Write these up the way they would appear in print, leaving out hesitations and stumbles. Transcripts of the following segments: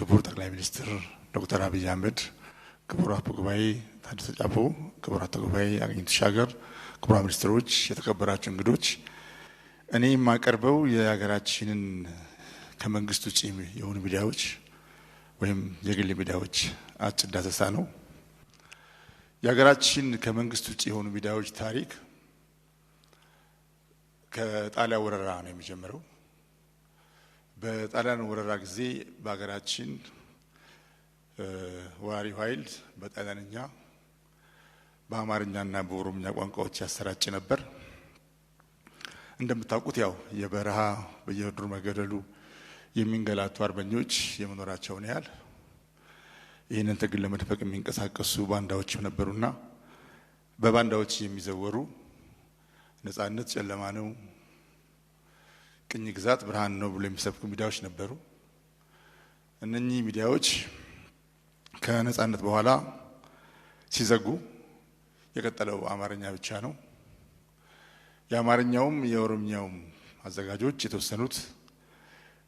ክቡር ጠቅላይ ሚኒስትር ዶክተር አብይ አህመድ፣ ክቡር አፈ ጉባኤ ታደሰ ጫፎ፣ ክቡር አፈ ጉባኤ አገኘሁ ተሻገር፣ ክቡራን ሚኒስትሮች፣ የተከበራችሁ እንግዶች፣ እኔ የማቀርበው የሀገራችንን ከመንግስት ውጪ የሆኑ ሚዲያዎች ወይም የግል ሚዲያዎች አጭር ዳሰሳ ነው። የሀገራችን ከመንግስት ውጪ የሆኑ ሚዲያዎች ታሪክ ከጣሊያን ወረራ ነው የሚጀምረው። በጣሊያን ወረራ ጊዜ በሀገራችን ወራሪው ኃይል በጣሊያንኛ በአማርኛና በኦሮምኛ ቋንቋዎች ያሰራጭ ነበር። እንደምታውቁት ያው የበረሃ በየዱር መገደሉ የሚንገላቱ አርበኞች የመኖራቸውን ያህል ይህንን ትግል ለመድፈቅ የሚንቀሳቀሱ ባንዳዎች ነበሩና በባንዳዎች የሚዘወሩ ነጻነት ጨለማ ነው፣ ቅኝ ግዛት ብርሃን ነው ብሎ የሚሰብኩ ሚዲያዎች ነበሩ። እነኚህ ሚዲያዎች ከነጻነት በኋላ ሲዘጉ የቀጠለው አማርኛ ብቻ ነው። የአማርኛውም የኦሮምኛውም አዘጋጆች የተወሰኑት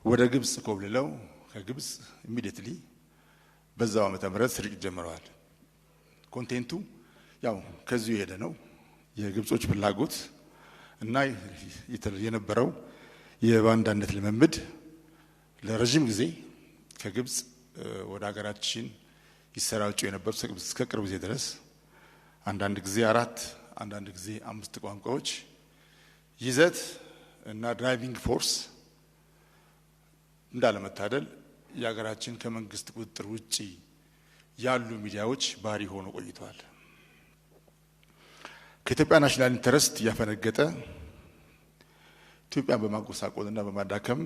ወደ ግብጽ ኮብልለው ከግብጽ ኢሚዲየትሊ በዛው ዓመተ ምህረት ስርጭት ጀምረዋል። ኮንቴንቱ ያው ከዚሁ የሄደ ነው። የግብጾች ፍላጎት እና የነበረው የባንዳነት ልምምድ ለረጅም ጊዜ ከግብጽ ወደ ሀገራችን ይሰራጩ የነበሩ እስከ ቅርብ ጊዜ ድረስ አንዳንድ ጊዜ 4 አንዳንድ ጊዜ 5 ቋንቋዎች ይዘት እና ድራይቪንግ ፎርስ እንዳለመታደል የሀገራችን ከመንግስት ቁጥጥር ውጪ ያሉ ሚዲያዎች ባህሪ ሆኖ ቆይተዋል። ከኢትዮጵያ ናሽናል ኢንተረስት ያፈነገጠ ኢትዮጵያን በማጎሳቆልና በማዳከም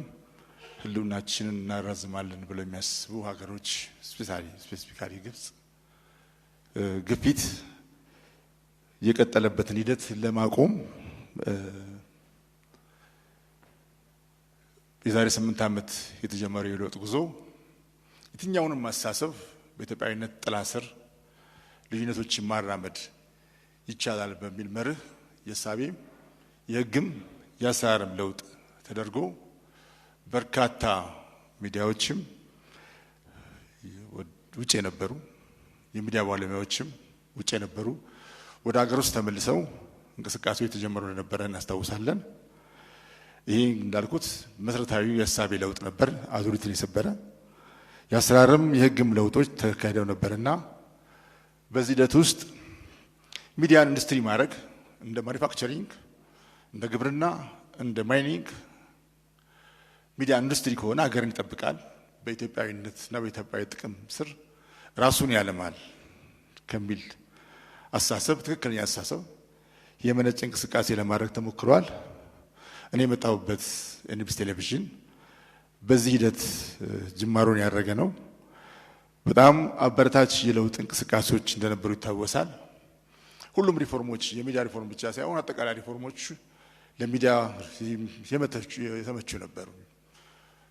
ህልውናችንን እናራዝማለን ብለው የሚያስቡ ሀገሮች ስፔሲፊካሊ ግብጽ ግፊት የቀጠለበትን ሂደት ለማቆም የዛሬ 8 ዓመት የተጀመረው የለውጥ ጉዞ የትኛውንም ማሳሰብ በኢትዮጵያዊነት ጥላ ስር ልዩነቶችን ማራመድ ይቻላል በሚል መርህ የሳቤም የህግም የአሰራርም ለውጥ ተደርጎ በርካታ ሚዲያዎችም ውጭ የነበሩ የሚዲያ ባለሙያዎችም ውጭ የነበሩ ወደ ሀገር ውስጥ ተመልሰው እንቅስቃሴው የተጀመሩ እንደነበረ እናስታውሳለን። ይሄ እንዳልኩት መሰረታዊ የሳቤ ለውጥ ነበር፣ አዙሪትን የሰበረ የአሰራርም የህግም ለውጦች ተካሂደው ነበርና በዚህ ሂደት ውስጥ ሚዲያን ኢንዱስትሪ ማድረግ እንደ ማኒፋክቸሪንግ፣ እንደ ግብርና፣ እንደ ማይኒንግ ሚዲያ ኢንዱስትሪ ከሆነ ሀገርን ይጠብቃል፣ በኢትዮጵያዊነትና በኢትዮጵያዊ ጥቅም ስር ራሱን ያለማል ከሚል አሳሰብ ትክክለኛ አሳሰብ የመነጨ እንቅስቃሴ ለማድረግ ተሞክሯል። እኔ የመጣሁበት ኤንቢሲ ቴሌቪዥን በዚህ ሂደት ጅማሮን ያደረገ ነው። በጣም አበረታች የለውጥ እንቅስቃሴዎች እንደነበሩ ይታወሳል። ሁሉም ሪፎርሞች የሚዲያ ሪፎርም ብቻ ሳይሆን አጠቃላይ ሪፎርሞች ለሚዲያ የተመቹ ነበሩ።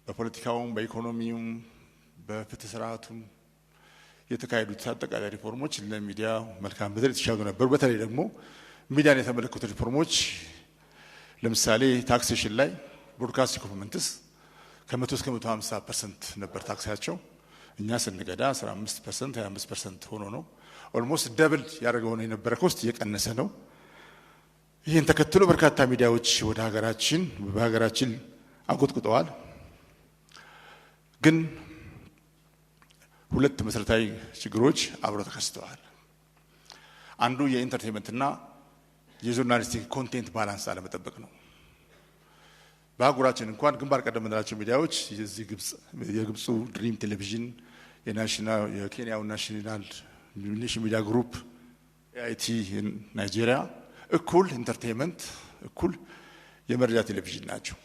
በፖለቲካውም፣ በኢኮኖሚውም፣ በፍትህ ስርዓቱም የተካሄዱት አጠቃላይ ሪፎርሞች ለሚዲያ መልካም ምድር የተሻሉ ነበሩ። በተለይ ደግሞ ሚዲያን የተመለከቱ ሪፎርሞች ለምሳሌ ታክሴሽን ላይ ብሮድካስቲንግ ኮሚትመንትስ ከ100 እስከ 150% ነበር ታክሳቸው። እኛ ስንገዳ 15% 25% ሆኖ ነው። ኦልሞስት ደብል ያደረገው ነው የነበረ ኮስት እየቀነሰ ነው። ይህን ተከትሎ በርካታ ሚዲያዎች ወደ በሀገራችን አጎጥቁጠዋል። ግን ሁለት መሰረታዊ ችግሮች አብረው ተከስተዋል። አንዱ የኢንተርቴይንመንትና የጆርናሊስቲክ ኮንቴንት ባላንስ አለመጠበቅ ነው። በአህጉራችን እንኳን ግንባር ቀደም የምንላቸው ሚዲያዎች የግብፁ ድሪም ቴሌቪዥን፣ የኬንያው ናሽናል ሚዲያ ግሩፕ፣ AIT ናይጄሪያ እኩል ኢንተርቴይንመንት እኩል የመረጃ ቴሌቪዥን ናቸው።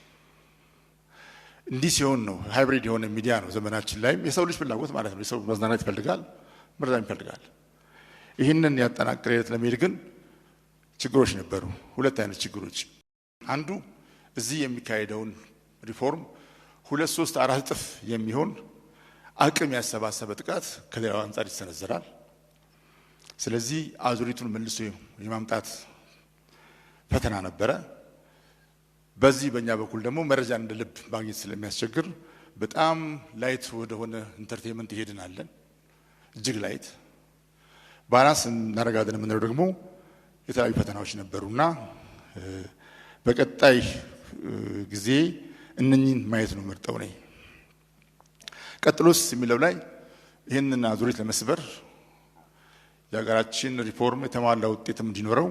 እንዲህ ሲሆን ነው ሃይብሪድ የሆነ ሚዲያ ነው ዘመናችን ላይም የሰው ልጅ ፍላጎት ማለት ነው። የሰው መዝናናት ይፈልጋል፣ መረጃ ይፈልጋል። ይህንን ያጠናቀረ ለመሄድ ግን ችግሮች ነበሩ። ሁለት አይነት ችግሮች። አንዱ እዚህ የሚካሄደውን ሪፎርም 2፣ 3፣ 4 እጥፍ የሚሆን አቅም ያሰባሰበ ጥቃት ከሌላው አንጻር ይሰነዘራል። ስለዚህ አዙሪቱን መልሶ የማምጣት ፈተና ነበረ። በዚህ በእኛ በኩል ደግሞ መረጃን እንደ ልብ ማግኘት ስለሚያስቸግር በጣም ላይት ወደሆነ ኢንተርቴይንመንት ይሄድናለን። እጅግ ላይት ባላንስ እናደርጋለን የምንለው ደግሞ የተለያዩ ፈተናዎች ነበሩና በቀጣይ ጊዜ እነኚህን ማየት ነው መርጠው ነኝ። ቀጥሎስ የሚለው ላይ ይህንን አዙሪት ለመስበር የሀገራችን ሪፎርም የተሟላ ውጤትም እንዲኖረው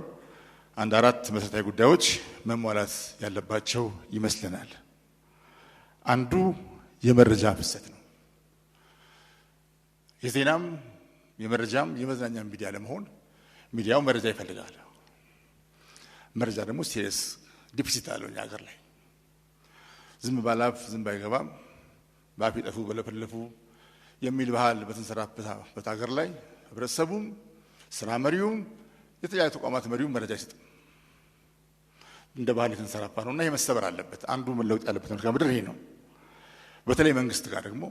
አንድ 4 መሰረታዊ ጉዳዮች መሟላት ያለባቸው ይመስለናል። አንዱ የመረጃ ፍሰት ነው። የዜናም የመረጃም የመዝናኛም ሚዲያ ለመሆን ሚዲያው መረጃ ይፈልጋል። መረጃ ደግሞ ሲሪየስ ዲፊሲት አለው እኛ ሀገር ላይ። ዝም ባላፍ ዝም ባይገባም ባፍ ይጠፉ በለፈለፉ የሚል ባህል በተንሰራፈበት ሀገር ላይ ህብረተሰቡም ስራ መሪውም የተለያዩ ተቋማት መሪውም መረጃ አይሰጥም። እንደ ባህል የተንሰራፋ ነውና ይሄ መሰበር አለበት። አንዱ መለወጥ ያለበት መልካም ምድር ይሄ ነው። በተለይ መንግስት ጋር ደግሞ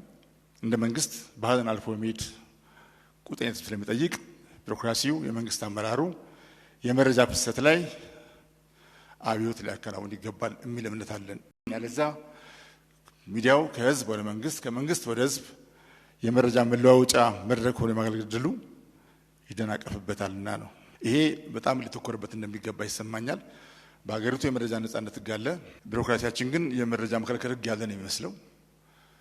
እንደ መንግስት ባህልን አልፎ የሚሄድ ቁጥኝት ስለሚጠይቅ ቢሮክራሲው የመንግስት አመራሩ የመረጃ ፍሰት ላይ አብዮት ሊያከናውን ይገባል የሚል እምነት አለን። ያለዛ ሚዲያው ከህዝብ ወደ መንግስት ከመንግስት ወደ ህዝብ የመረጃ መለዋወጫ መድረክ ሆኖ የማገልገል ዕድሉ ይደናቀፍበታልና ነው። ይሄ በጣም ሊተኮርበት እንደሚገባ ይሰማኛል። በሀገሪቱ የመረጃ ነጻነት ህግ አለ። ቢሮክራሲያችን ግን የመረጃ መከልከል ህግ ያለ ነው የሚመስለው።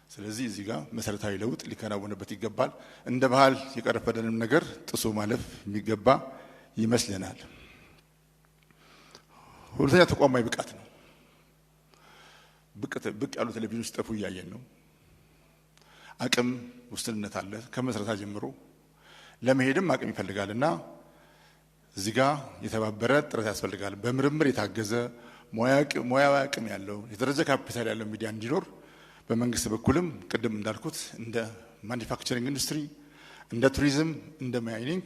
ስለዚህ እዚህ ጋር መሰረታዊ ለውጥ ሊከናወንበት ይገባል። እንደ ባህል የቀረፈደንም ነገር ጥሶ ማለፍ የሚገባ ይመስለናል። ሁለተኛ ተቋማዊ ብቃት ነው። ብቅ ያሉ ቴሌቪዥኖች ጠፉ እያየን ነው። አቅም ውስንነት አለ። ከመሰረታ ጀምሮ ለመሄድም አቅም ይፈልጋልና እዚህ ጋር የተባበረ ጥረት ያስፈልጋል። በምርምር የታገዘ ሙያዊ አቅም ያለው የተደረጀ ካፒታል ያለው ሚዲያ እንዲኖር በመንግስት በኩልም ቅድም እንዳልኩት እንደ ማኒፋክቸሪንግ ኢንዱስትሪ፣ እንደ ቱሪዝም፣ እንደ ማይኒንግ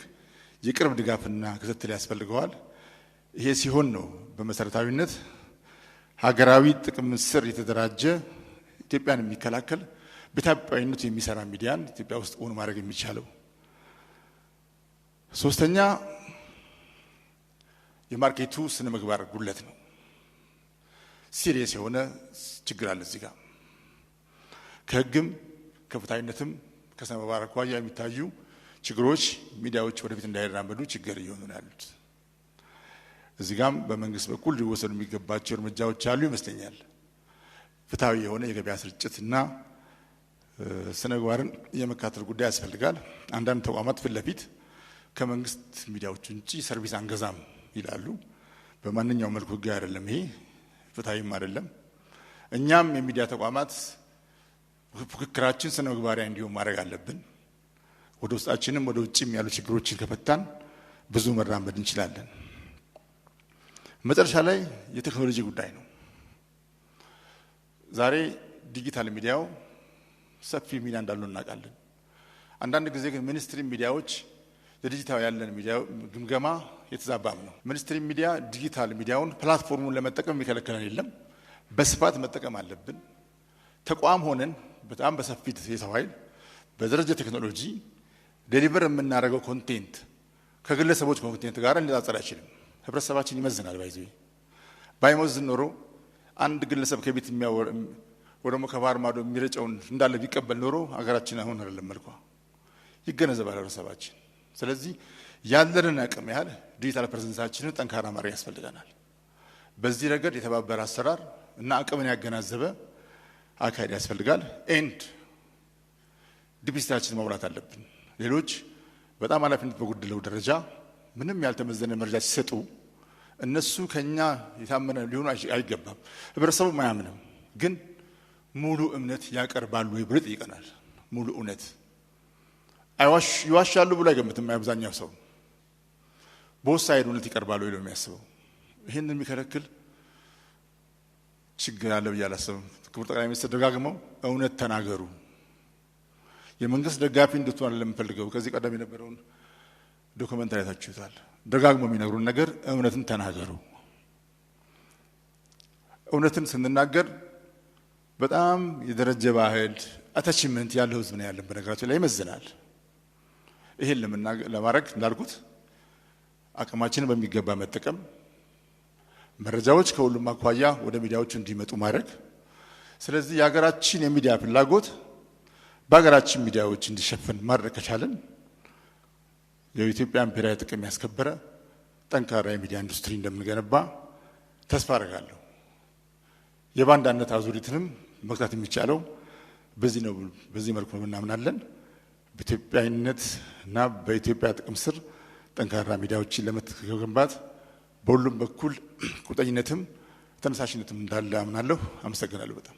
የቅርብ ድጋፍና ክትትል ያስፈልገዋል። ይሄ ሲሆን ነው በመሰረታዊነት ሀገራዊ ጥቅም ስር የተደራጀ ኢትዮጵያን የሚከላከል በኢትዮጵያዊነቱ የሚሰራ ሚዲያን ኢትዮጵያ ውስጥ ኦን ማድረግ የሚቻለው። ሶስተኛ የማርኬቱ ስነ ምግባር ጉድለት ነው። ሲሪየስ የሆነ ችግር አለ እዚህ ጋር። ከህግም ከፍትሃዊነትም ከስነ ምግባር አኳያ የሚታዩ ችግሮች ሚዲያዎች ወደፊት እንዳይራመዱ ችግር እየሆኑ ነው ያሉት። እዚህ ጋርም በመንግስት በኩል ሊወሰዱ የሚገባቸው እርምጃዎች አሉ ይመስለኛል። ፍትሃዊ የሆነ የገበያ ስርጭትና ስነ ምግባርን የመካተል ጉዳይ ያስፈልጋል። አንዳንድ ተቋማት ፊት ለፊት ከመንግስት ሚዲያዎች እንጂ ሰርቪስ አንገዛም ይላሉ። በማንኛውም መልኩ ህግ አይደለም፣ ይሄ ፍትሃዊም አይደለም። እኛም የሚዲያ ተቋማት ፉክክራችን ስነ ምግባራዊ እንዲሆን ማድረግ አለብን። ወደ ውስጣችንም ወደ ውጭም ያሉ ችግሮችን ከፈታን ብዙ መራመድ እንችላለን። መጨረሻ ላይ የቴክኖሎጂ ጉዳይ ነው። ዛሬ ዲጂታል ሚዲያው ሰፊ ሚና እንዳለው እናውቃለን። አንዳንድ ጊዜ ግን ሚኒስትሪ ሚዲያዎች ለዲጂታል ያለን ሚዲያ ግምገማ የተዛባም ነው። ሚኒስትሪ ሚዲያ ዲጂታል ሚዲያውን ፕላትፎርሙን ለመጠቀም የሚከለክለን የለም። በስፋት መጠቀም አለብን። ተቋም ሆነን በጣም በሰፊ የሰው ኃይል በደረጃ ቴክኖሎጂ ዴሊቨር የምናደርገው ኮንቴንት ከግለሰቦች ኮንቴንት ጋር ሊነጻጸር አይችልም። ህብረተሰባችን ይመዝናል። ባይመዝን ኖሮ አንድ ግለሰብ ከቤት ወደ ከባህር ማዶ የሚረጨውን እንዳለ ቢቀበል ኖሮ ሀገራችን አሁን አይደለም መልኳ። ይገነዘባል ህብረተሰባችን። ስለዚህ ያለንን አቅም ያህል ዲጂታል ፕሬዘንሳችንን ጠንካራ ማድረግ ያስፈልገናል። በዚህ ረገድ የተባበረ አሰራር እና አቅምን ያገናዘበ አካሄድ ያስፈልጋል። ኤንድ ዲፒሲታችን ማውራት አለብን። ሌሎች በጣም ኃላፊነት በጎደለው ደረጃ ምንም ያልተመዘነ መረጃ ሲሰጡ እነሱ ከኛ የታመነ ሊሆኑ አይገባም። ህብረተሰቡ ማያምንም፣ ግን ሙሉ እምነት ያቀርባሉ ወይ ብሎ ይጠይቀናል። ሙሉ እውነት ይዋሻሉ ብሎ አይገምትም። አብዛኛው ሰው በወሳኝ እውነት ይቀርባሉ ብሎ የሚያስበው ይህንን የሚከለክል ችግር አለ ብዬ አላስብም። ክቡር ጠቅላይ ሚኒስትር ደጋግመው እውነት ተናገሩ፣ የመንግስት ደጋፊ እንድትሆን ለምፈልገው ከዚህ ቀደም የነበረውን ዶክመንታሪ አይታችሁታል። ደጋግመው የሚነግሩን ነገር እውነትን ተናገሩ። እውነትን ስንናገር በጣም የደረጀ ባህል አታችመንት ያለው ህዝብ ነው ያለን። በነገራችን ላይ ይመዝናል። ይሄን ለማድረግ እንዳልኩት አቅማችንን በሚገባ መጠቀም፣ መረጃዎች ከሁሉም አኳያ ወደ ሚዲያዎች እንዲመጡ ማድረግ፣ ስለዚህ የሀገራችን የሚዲያ ፍላጎት በሀገራችን ሚዲያዎች እንዲሸፈን ማድረግ ከቻለን የኢትዮጵያን ብሔራዊ ጥቅም ያስከበረ ጠንካራ የሚዲያ ኢንዱስትሪ እንደምንገነባ ተስፋ አደርጋለሁ። የባንዳነት አዙሪትንም መክታት የሚቻለው በዚህ መልኩ ነው እናምናለን። በኢትዮጵያዊነት እና በኢትዮጵያ ጥቅም ስር ጠንካራ ሚዲያዎችን ለመገንባት በሁሉም በኩል ቁርጠኝነትም ተነሳሽነትም እንዳለ አምናለሁ። አመሰግናለሁ በጣም።